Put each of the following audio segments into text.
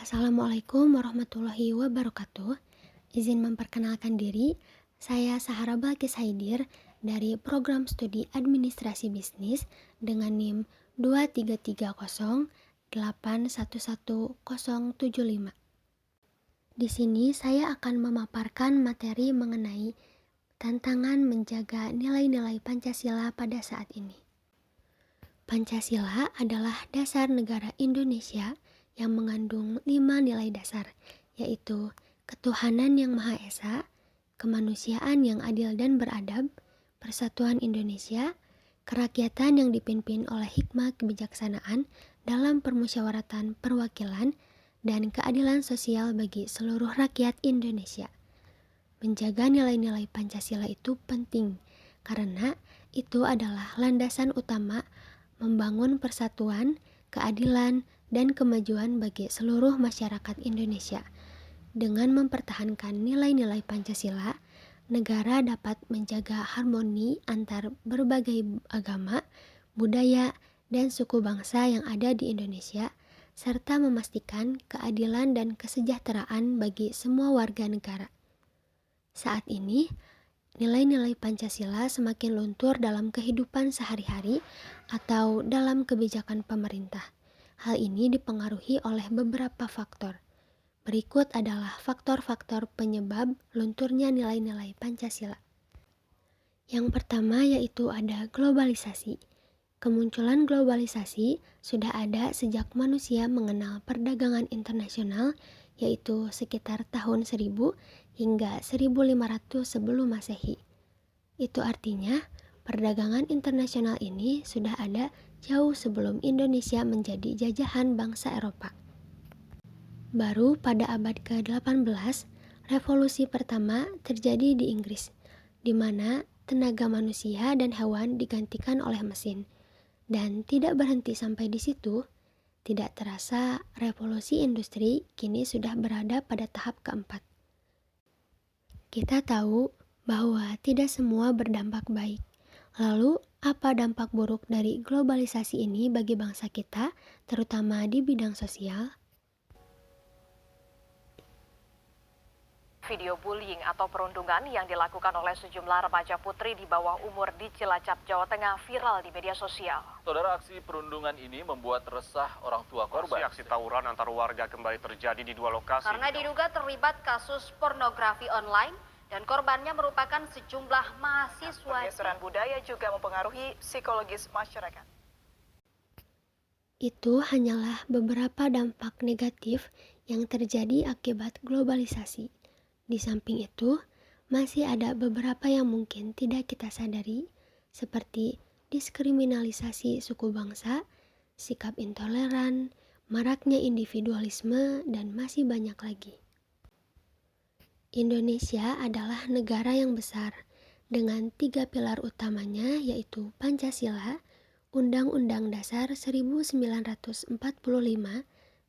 Assalamualaikum warahmatullahi wabarakatuh. Izin memperkenalkan diri, saya Sahara Balkis Haidir dari Program Studi Administrasi Bisnis dengan NIM 23308111075. Di sini saya akan memaparkan materi mengenai tantangan menjaga nilai-nilai Pancasila pada saat ini. Pancasila adalah dasar negara Indonesia yang mengandung 5 nilai dasar, yaitu ketuhanan yang Maha Esa, kemanusiaan yang adil dan beradab, persatuan Indonesia, kerakyatan yang dipimpin oleh hikmah kebijaksanaan dalam permusyawaratan perwakilan, dan keadilan sosial bagi seluruh rakyat Indonesia. Menjaga nilai-nilai Pancasila itu penting, karena itu adalah landasan utama membangun persatuan, keadilan, dan kemajuan bagi seluruh masyarakat Indonesia. Dengan mempertahankan nilai-nilai Pancasila, negara dapat menjaga harmoni antar berbagai agama, budaya, dan suku bangsa yang ada di Indonesia, serta memastikan keadilan dan kesejahteraan bagi semua warga negara. Saat ini, nilai-nilai Pancasila semakin luntur dalam kehidupan sehari-hari atau dalam kebijakan pemerintah. Hal ini dipengaruhi oleh beberapa faktor. Berikut adalah faktor-faktor penyebab lunturnya nilai-nilai Pancasila. Yang pertama yaitu ada globalisasi. Kemunculan globalisasi sudah ada sejak manusia mengenal perdagangan internasional, yaitu sekitar tahun 1000 hingga 1500 sebelum Masehi. Itu artinya perdagangan internasional ini sudah ada jauh sebelum Indonesia menjadi jajahan bangsa Eropa. Baru pada abad ke-18, revolusi pertama terjadi di Inggris, di mana tenaga manusia dan hewan digantikan oleh mesin. Dan tidak berhenti sampai di situ, tidak terasa revolusi industri kini sudah berada pada tahap keempat. Kita tahu bahwa tidak semua berdampak baik. Lalu, apa dampak buruk dari globalisasi ini bagi bangsa kita, terutama di bidang sosial? Video bullying atau perundungan yang dilakukan oleh sejumlah remaja putri di bawah umur di Cilacap, Jawa Tengah viral di media sosial. Saudara, aksi perundungan ini membuat resah orang tua korban. Aksi tawuran antar warga kembali terjadi di dua lokasi. Karena diduga terlibat kasus pornografi online dan korbannya merupakan sejumlah mahasiswa. Pergeseran budaya juga mempengaruhi psikologis masyarakat. Itu hanyalah beberapa dampak negatif yang terjadi akibat globalisasi. Di samping itu, masih ada beberapa yang mungkin tidak kita sadari, seperti diskriminalisasi suku bangsa, sikap intoleran, maraknya individualisme, dan masih banyak lagi. Indonesia adalah negara yang besar, dengan 3 pilar utamanya yaitu Pancasila, Undang-Undang Dasar 1945,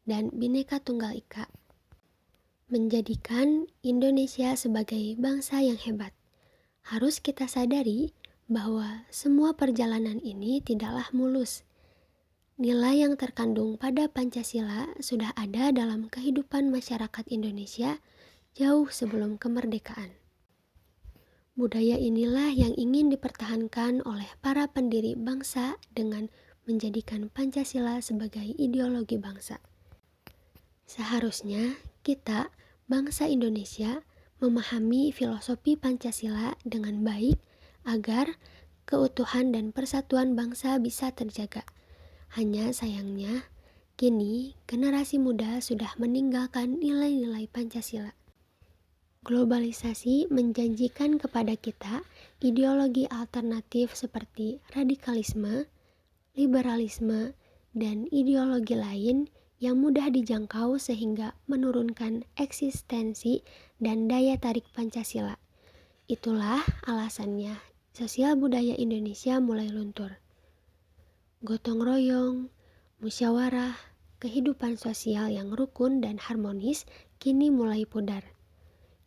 dan Bhinneka Tunggal Ika, menjadikan Indonesia sebagai bangsa yang hebat. Harus kita sadari bahwa semua perjalanan ini tidaklah mulus. Nilai yang terkandung pada Pancasila sudah ada dalam kehidupan masyarakat Indonesia jauh sebelum kemerdekaan. Budaya inilah yang ingin dipertahankan oleh para pendiri bangsa dengan menjadikan Pancasila sebagai ideologi bangsa. Seharusnya kita, bangsa Indonesia, memahami filosofi Pancasila dengan baik agar keutuhan dan persatuan bangsa bisa terjaga. Hanya sayangnya, kini generasi muda sudah meninggalkan nilai-nilai Pancasila. Globalisasi menjanjikan kepada kita ideologi alternatif seperti radikalisme, liberalisme, dan ideologi lain yang mudah dijangkau sehingga menurunkan eksistensi dan daya tarik Pancasila. Itulah alasannya sosial budaya Indonesia mulai luntur. Gotong royong, musyawarah, kehidupan sosial yang rukun dan harmonis kini mulai pudar.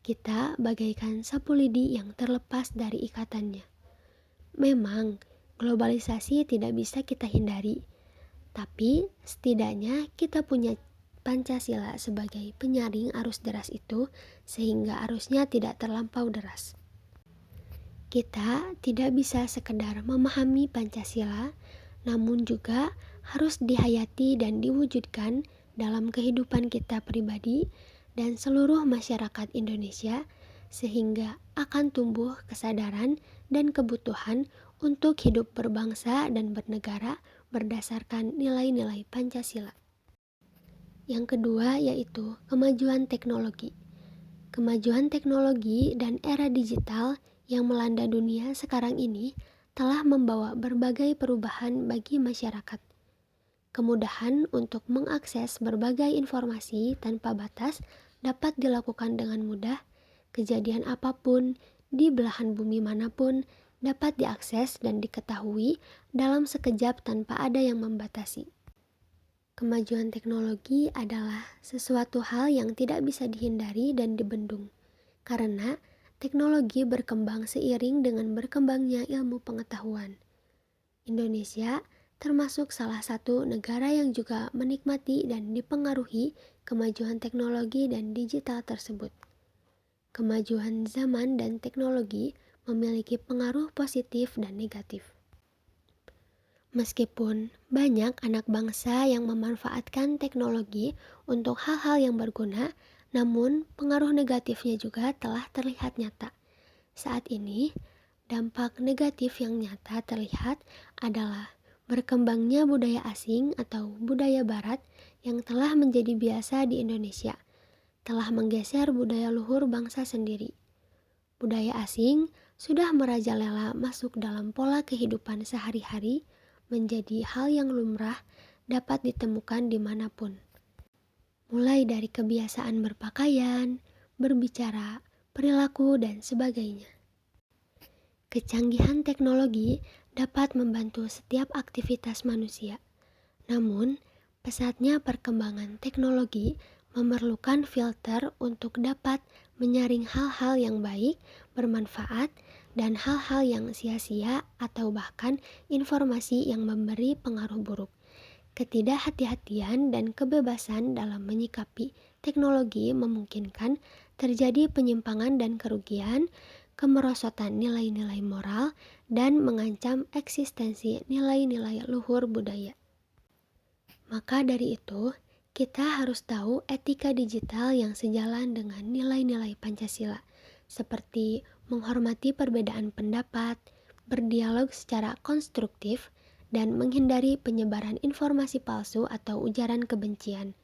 Kita bagaikan sapu lidi yang terlepas dari ikatannya. Memang, globalisasi tidak bisa kita hindari, tapi setidaknya kita punya Pancasila sebagai penyaring arus deras itu sehingga arusnya tidak terlampau deras. Kita tidak bisa sekedar memahami Pancasila, namun juga harus dihayati dan diwujudkan dalam kehidupan kita pribadi dan seluruh masyarakat Indonesia sehingga akan tumbuh kesadaran dan kebutuhan untuk hidup berbangsa dan bernegara berdasarkan nilai-nilai Pancasila. Yang kedua yaitu kemajuan teknologi. Kemajuan teknologi dan era digital yang melanda dunia sekarang ini telah membawa berbagai perubahan bagi masyarakat. Kemudahan untuk mengakses berbagai informasi tanpa batas dapat dilakukan dengan mudah. Kejadian apapun di belahan bumi manapun dapat diakses dan diketahui dalam sekejap tanpa ada yang membatasi. Kemajuan teknologi adalah sesuatu hal yang tidak bisa dihindari dan dibendung, karena teknologi berkembang seiring dengan berkembangnya ilmu pengetahuan. Indonesia termasuk salah satu negara yang juga menikmati dan dipengaruhi kemajuan teknologi dan digital tersebut. Kemajuan zaman dan teknologi memiliki pengaruh positif dan negatif. Meskipun banyak anak bangsa yang memanfaatkan teknologi untuk hal-hal yang berguna, namun pengaruh negatifnya juga telah terlihat nyata. Saat ini, dampak negatif yang nyata terlihat adalah berkembangnya budaya asing atau budaya barat yang telah menjadi biasa di Indonesia, telah menggeser budaya luhur bangsa sendiri. Budaya asing sudah merajalela masuk dalam pola kehidupan sehari-hari, menjadi hal yang lumrah dapat ditemukan dimanapun. Mulai dari kebiasaan berpakaian, berbicara, perilaku, dan sebagainya. Kecanggihan teknologi dapat membantu setiap aktivitas manusia. Namun, pesatnya perkembangan teknologi memerlukan filter untuk dapat menyaring hal-hal yang baik, bermanfaat, dan hal-hal yang sia-sia atau bahkan informasi yang memberi pengaruh buruk. Ketidakhati-hatian dan kebebasan dalam menyikapi teknologi memungkinkan terjadi penyimpangan dan kerugian, kemerosotan nilai-nilai moral, dan mengancam eksistensi nilai-nilai luhur budaya. Maka dari itu, kita harus tahu etika digital yang sejalan dengan nilai-nilai Pancasila, seperti menghormati perbedaan pendapat, berdialog secara konstruktif, dan menghindari penyebaran informasi palsu atau ujaran kebencian.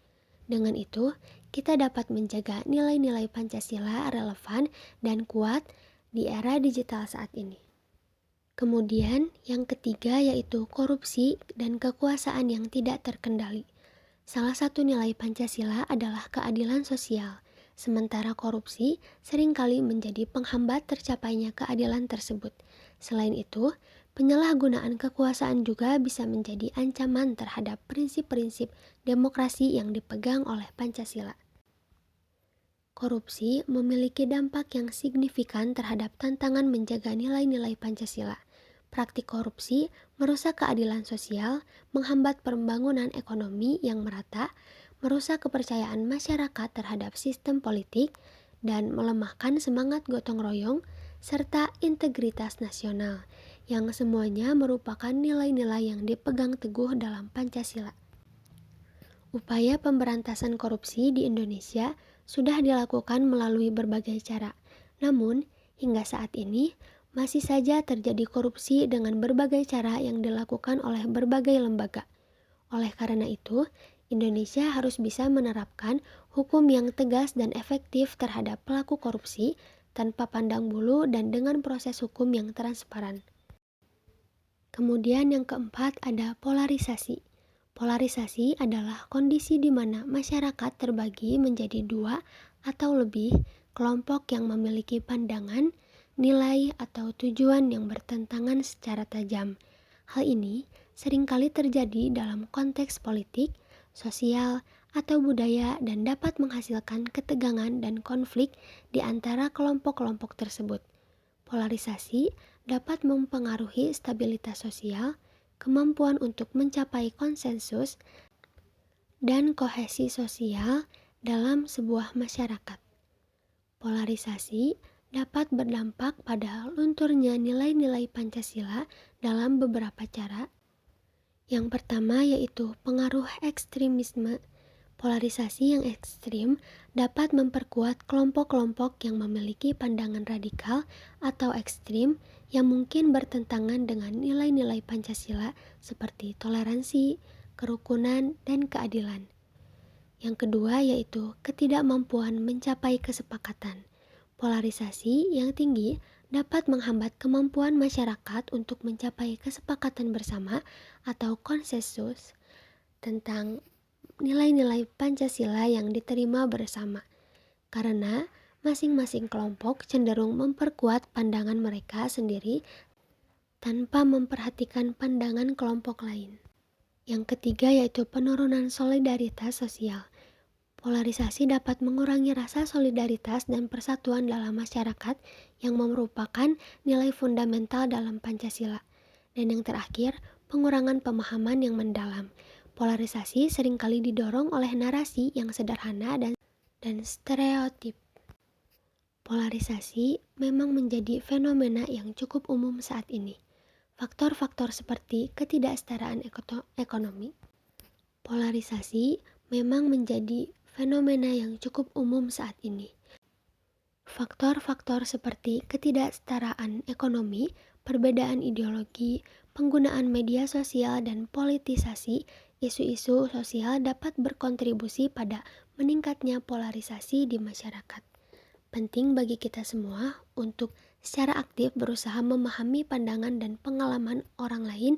Dengan itu, kita dapat menjaga nilai-nilai Pancasila relevan dan kuat di era digital saat ini. Kemudian, yang ketiga yaitu korupsi dan kekuasaan yang tidak terkendali. Salah satu nilai Pancasila adalah keadilan sosial. Sementara korupsi seringkali menjadi penghambat tercapainya keadilan tersebut. Selain itu, penyalahgunaan kekuasaan juga bisa menjadi ancaman terhadap prinsip-prinsip demokrasi yang dipegang oleh Pancasila. Korupsi memiliki dampak yang signifikan terhadap tantangan menjaga nilai-nilai Pancasila. Praktik korupsi merusak keadilan sosial, menghambat pembangunan ekonomi yang merata, merusak kepercayaan masyarakat terhadap sistem politik, dan melemahkan semangat gotong royong serta integritas nasional, yang semuanya merupakan nilai-nilai yang dipegang teguh dalam Pancasila. Upaya pemberantasan korupsi di Indonesia sudah dilakukan melalui berbagai cara, namun hingga saat ini masih saja terjadi korupsi dengan berbagai cara yang dilakukan oleh berbagai lembaga. Oleh karena itu, Indonesia harus bisa menerapkan hukum yang tegas dan efektif terhadap pelaku korupsi tanpa pandang bulu dan dengan proses hukum yang transparan. Kemudian yang keempat ada polarisasi. Polarisasi adalah kondisi di mana masyarakat terbagi menjadi dua atau lebih kelompok yang memiliki pandangan, nilai, atau tujuan yang bertentangan secara tajam. Hal ini seringkali terjadi dalam konteks politik, sosial, atau budaya dan dapat menghasilkan ketegangan dan konflik di antara kelompok-kelompok tersebut. Polarisasi dapat mempengaruhi stabilitas sosial, kemampuan untuk mencapai konsensus, dan kohesi sosial dalam sebuah masyarakat. Polarisasi dapat berdampak pada lunturnya nilai-nilai Pancasila dalam beberapa cara. Yang pertama yaitu pengaruh ekstremisme. Polarisasi yang ekstrim dapat memperkuat kelompok-kelompok yang memiliki pandangan radikal atau ekstrim yang mungkin bertentangan dengan nilai-nilai Pancasila seperti toleransi, kerukunan, dan keadilan. Yang kedua yaitu ketidakmampuan mencapai kesepakatan. Polarisasi yang tinggi dapat menghambat kemampuan masyarakat untuk mencapai kesepakatan bersama atau konsensus tentang nilai-nilai Pancasila yang diterima bersama, karena masing-masing kelompok cenderung memperkuat pandangan mereka sendiri tanpa memperhatikan pandangan kelompok lain. Yang ketiga yaitu penurunan solidaritas sosial. Polarisasi dapat mengurangi rasa solidaritas dan persatuan dalam masyarakat yang merupakan nilai fundamental dalam Pancasila. Dan yang terakhir, pengurangan pemahaman yang mendalam. Polarisasi seringkali didorong oleh narasi yang sederhana dan stereotip. Polarisasi memang menjadi fenomena yang cukup umum saat ini. Faktor-faktor seperti ketidaksetaraan ekonomi. Polarisasi memang menjadi fenomena yang cukup umum saat ini. Faktor-faktor seperti ketidaksetaraan ekonomi, perbedaan ideologi, penggunaan media sosial, dan politisasi isu-isu sosial dapat berkontribusi pada meningkatnya polarisasi di masyarakat. Penting bagi kita semua untuk secara aktif berusaha memahami pandangan dan pengalaman orang lain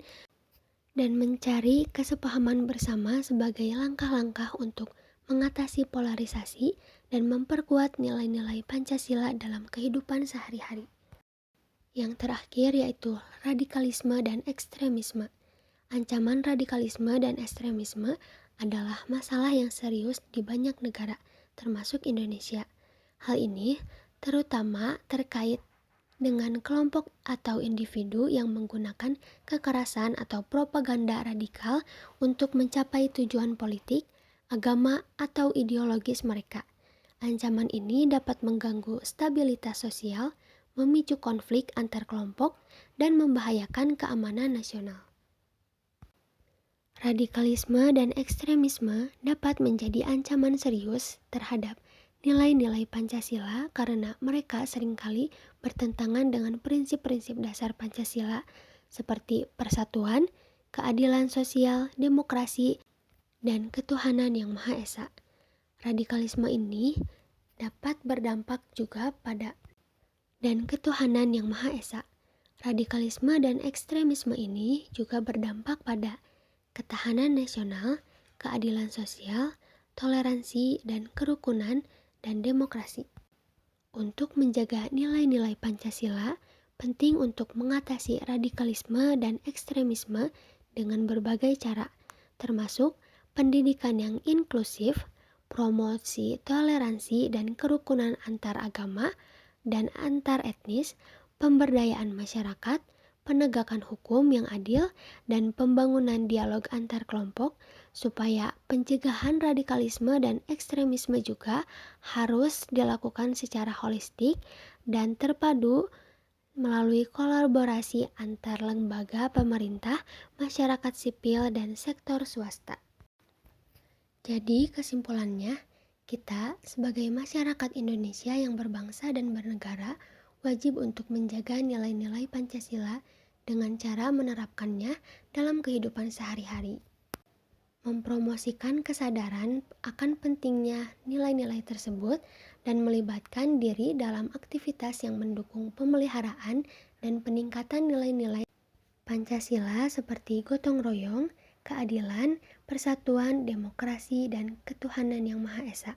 dan mencari kesepahaman bersama sebagai langkah-langkah untuk mengatasi polarisasi dan memperkuat nilai-nilai Pancasila dalam kehidupan sehari-hari. Yang terakhir yaitu radikalisme dan ekstremisme. Ancaman radikalisme dan ekstremisme adalah masalah yang serius di banyak negara, termasuk Indonesia. Hal ini terutama terkait dengan kelompok atau individu yang menggunakan kekerasan atau propaganda radikal untuk mencapai tujuan politik, agama, atau ideologis mereka. Ancaman ini dapat mengganggu stabilitas sosial, memicu konflik antar kelompok, dan membahayakan keamanan nasional. Radikalisme dan ekstremisme dapat menjadi ancaman serius terhadap nilai-nilai Pancasila karena mereka seringkali bertentangan dengan prinsip-prinsip dasar Pancasila seperti persatuan, keadilan sosial, demokrasi, dan ketuhanan yang Maha Esa. Radikalisme ini dapat berdampak juga pada dan ketuhanan yang Maha Esa. Radikalisme dan ekstremisme ini juga berdampak pada ketahanan nasional, keadilan sosial, toleransi, dan kerukunan, dan demokrasi. Untuk menjaga nilai-nilai Pancasila, penting untuk mengatasi radikalisme dan ekstremisme dengan berbagai cara, termasuk pendidikan yang inklusif, promosi toleransi dan kerukunan antar agama dan antar etnis, pemberdayaan masyarakat, penegakan hukum yang adil, dan pembangunan dialog antar kelompok, supaya pencegahan radikalisme dan ekstremisme juga harus dilakukan secara holistik dan terpadu melalui kolaborasi antar lembaga pemerintah, masyarakat sipil, dan sektor swasta. Jadi kesimpulannya, kita sebagai masyarakat Indonesia yang berbangsa dan bernegara wajib untuk menjaga nilai-nilai Pancasila dengan cara menerapkannya dalam kehidupan sehari-hari. Mempromosikan kesadaran akan pentingnya nilai-nilai tersebut dan melibatkan diri dalam aktivitas yang mendukung pemeliharaan dan peningkatan nilai-nilai Pancasila seperti gotong royong, keadilan, persatuan, demokrasi, dan ketuhanan yang Maha Esa.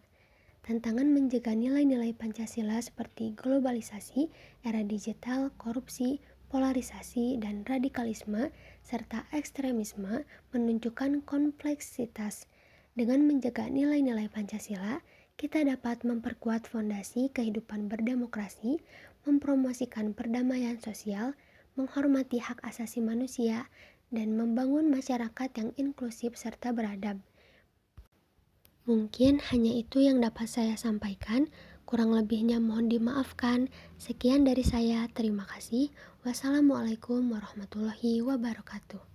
Tantangan menjaga nilai-nilai Pancasila seperti globalisasi, era digital, korupsi, polarisasi, dan radikalisme, serta ekstremisme menunjukkan kompleksitas. Dengan menjaga nilai-nilai Pancasila, kita dapat memperkuat fondasi kehidupan berdemokrasi, mempromosikan perdamaian sosial, menghormati hak asasi manusia, dan membangun masyarakat yang inklusif serta beradab. Mungkin hanya itu yang dapat saya sampaikan. Kurang lebihnya mohon dimaafkan. Sekian dari saya. Terima kasih. Wassalamualaikum warahmatullahi wabarakatuh.